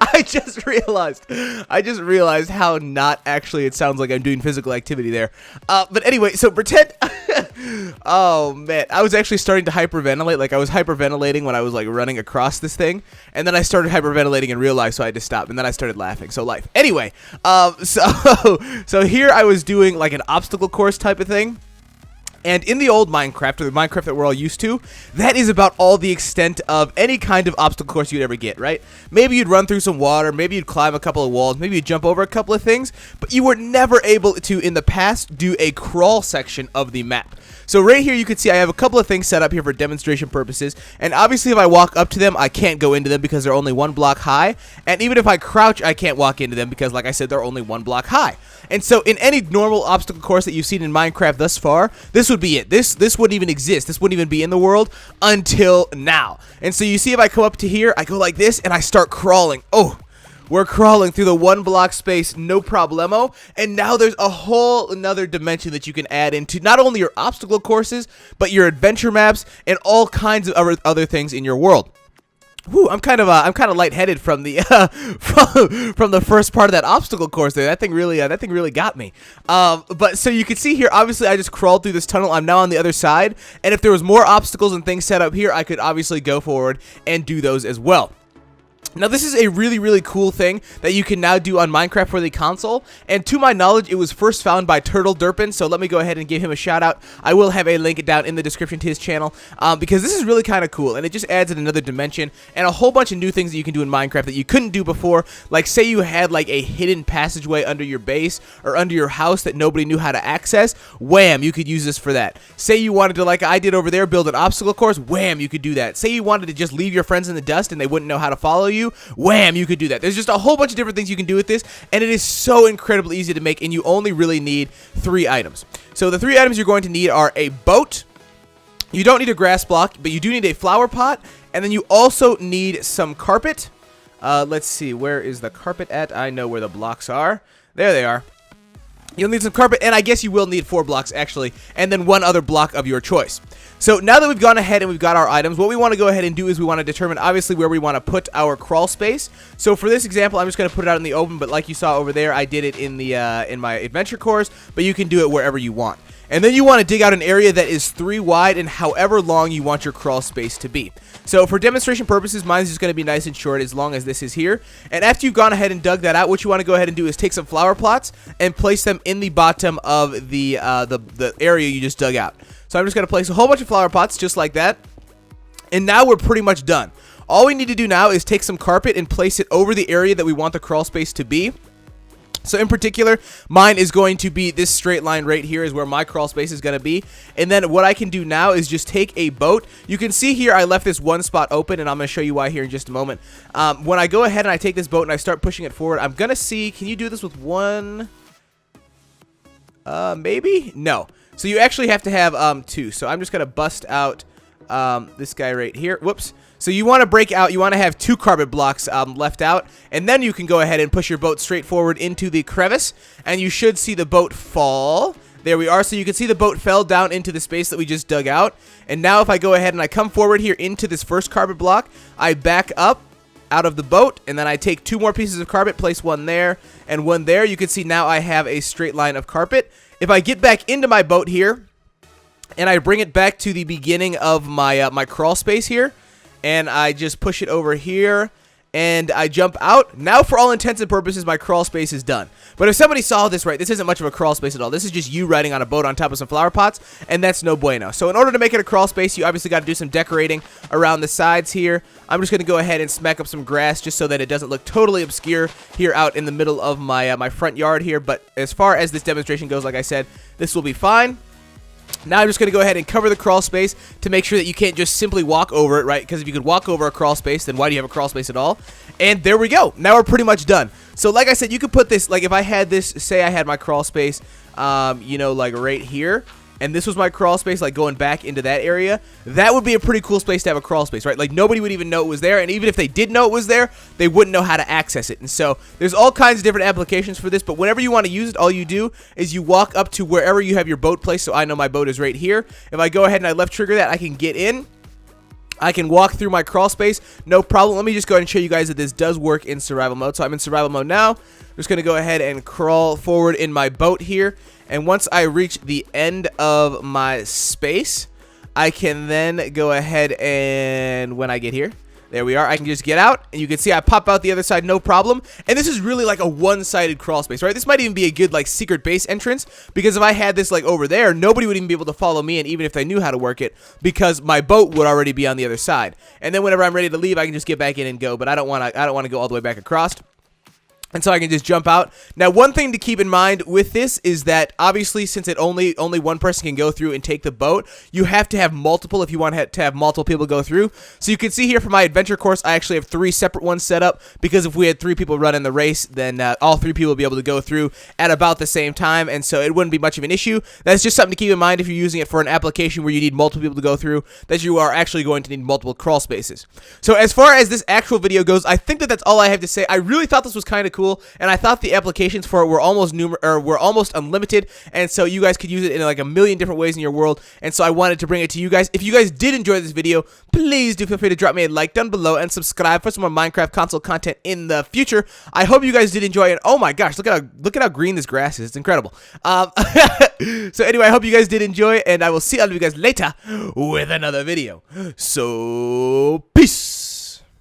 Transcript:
I just realized how not actually it sounds like I'm doing physical activity there. But anyway, so pretend. Oh man, I was actually starting to hyperventilate. Like I was hyperventilating when I was like running across this thing, and then I started hyperventilating in real life, so I had to stop, and then I started laughing. So life. Anyway, so here I was doing like an obstacle course type of thing. And in the old Minecraft, or the Minecraft that we're all used to, that is about all the extent of any kind of obstacle course you'd ever get, right? Maybe you'd run through some water, maybe you'd climb a couple of walls, maybe you'd jump over a couple of things, but you were never able to, in the past, do a crawl section of the map. So right here you can see I have a couple of things set up here for demonstration purposes, and obviously if I walk up to them, I can't go into them because they're only 1 block high, and even if I crouch, I can't walk into them because, like I said, they're only 1 block high. And so in any normal obstacle course that you've seen in Minecraft thus far, this would be it. This wouldn't even exist. This wouldn't even be in the world until now. And so you see if I come up to here, I go like this, and I start crawling. Oh, we're crawling through the 1 block space, no problemo. And now there's a whole another dimension that you can add into not only your obstacle courses, but your adventure maps and all kinds of other things in your world. Whew, I'm kind of lightheaded from the from the first part of that obstacle course there. That thing really got me. But so you can see here, obviously I just crawled through this tunnel. I'm now on the other side, and if there was more obstacles and things set up here, I could obviously go forward and do those as well. Now, this is a really cool thing that you can now do on Minecraft for the console, and to my knowledge, it was first found by Turtle Derpin, so let me go ahead and give him a shout out. I will have a link down in the description to his channel, because this is really kind of cool, and it just adds in another dimension, and a whole bunch of new things that you can do in Minecraft that you couldn't do before, like say you had like a hidden passageway under your base, or under your house that nobody knew how to access, wham, you could use this for that. Say you wanted to, like I did over there, build an obstacle course, wham, you could do that. Say you wanted to just leave your friends in the dust and they wouldn't know how to follow you, wham, you could do that. There's just a whole bunch of different things you can do with this, and it is so incredibly easy to make, and you only really need 3 items. So the 3 items you're going to need are a boat. You don't need a grass block, but you do need a flower pot, and then you also need some carpet. Let's see, where is the carpet at? I know where the blocks are. There they are. You'll need some carpet, and I guess you will need 4 blocks, actually, and then 1 other block of your choice. So now that we've gone ahead and we've got our items, what we want to go ahead and do is we want to determine, obviously, where we want to put our crawl space. So for this example, I'm just going to put it out in the open, but like you saw over there, I did it in the in my adventure course, but you can do it wherever you want. And then you want to dig out an area that is 3 wide and however long you want your crawl space to be. So for demonstration purposes, mine's just going to be nice and short as long as this is here. And after you've gone ahead and dug that out, what you want to go ahead and do is take some flower plots and place them in the bottom of the area you just dug out. So I'm just going to place a whole bunch of flower pots just like that. And now we're pretty much done. All we need to do now is take some carpet and place it over the area that we want the crawl space to be. So in particular, mine is going to be this straight line right here is where my crawl space is going to be. And then what I can do now is just take a boat. You can see here I left this one spot open, and I'm going to show you why here in just a moment. When I go ahead and I take this boat and I start pushing it forward, I'm going to see, can you do this with one? Maybe? No. So you actually have to have 2. So I'm just going to bust out this guy right here. Whoops. So you want to break out, you want to have 2 carpet blocks left out, and then you can go ahead and push your boat straight forward into the crevice, and you should see the boat fall. There we are. So you can see the boat fell down into the space that we just dug out. And now if I go ahead and I come forward here into this first carpet block, I back up out of the boat, and then I take 2 more pieces of carpet, place 1 there and 1 there. You can see now I have a straight line of carpet. If I get back into my boat here, and I bring it back to the beginning of my my crawl space here, and I just push it over here, and I jump out. Now, for all intents and purposes, my crawl space is done. But if somebody saw this right, this isn't much of a crawl space at all. This is just you riding on a boat on top of some flower pots, and that's no bueno. So in order to make it a crawl space, you obviously got to do some decorating around the sides here. I'm just going to go ahead and smack up some grass just so that it doesn't look totally obscure here out in the middle of my my front yard here. But as far as this demonstration goes, like I said, this will be fine. Now I'm just going to go ahead and cover the crawl space to make sure that you can't just simply walk over it, right? Because if you could walk over a crawl space, then why do you have a crawl space at all? And there we go. Now we're pretty much done. So like I said, you could put this, like if I had this, say I had my crawl space, you know, like right here, and this was my crawl space, like going back into that area, that would be a pretty cool space to have a crawl space, right? Like nobody would even know it was there, and even if they did know it was there, they wouldn't know how to access it. And so there's all kinds of different applications for this, but whenever you want to use it, all you do is you walk up to wherever you have your boat placed. So I know my boat is right here. If I go ahead and I left trigger that, I can get in. I can walk through my crawl space, no problem. Let me just go ahead and show you guys that this does work in survival mode. So I'm in survival mode now. I'm just going to go ahead and crawl forward in my boat here. And once I reach the end of my space, I can then go ahead and, when I get here, there we are, I can just get out, and you can see I pop out the other side, no problem. And this is really like a one-sided crawl space, right? This might even be a good, like, secret base entrance, because if I had this, like, over there, nobody would even be able to follow me, and even if they knew how to work it, because my boat would already be on the other side. And then whenever I'm ready to leave, I can just get back in and go, but I don't want to go all the way back across. And so I can just jump out. Now, one thing to keep in mind with this is that, obviously, since it only one person can go through and take the boat, you have to have multiple if you want to have multiple people go through. So you can see here for my adventure course, I actually have 3 separate ones set up, because if we had 3 people running the race, then all 3 people would be able to go through at about the same time, and so it wouldn't be much of an issue. That's just something to keep in mind if you're using it for an application where you need multiple people to go through, that you are actually going to need multiple crawl spaces. So as far as this actual video goes, I think that that's all I have to say. I really thought this was kind of cool. And I thought the applications for it were almost unlimited, and so you guys could use it in like a million different ways in your world. And so I wanted to bring it to you guys. If you guys did enjoy this video, please do feel free to drop me a like down below and subscribe for some more Minecraft console content in the future. I hope you guys did enjoy it. Oh my gosh, look at how green this grass is. It's incredible. So anyway, I hope you guys did enjoy it, and I will see all of you guys later with another video. So peace.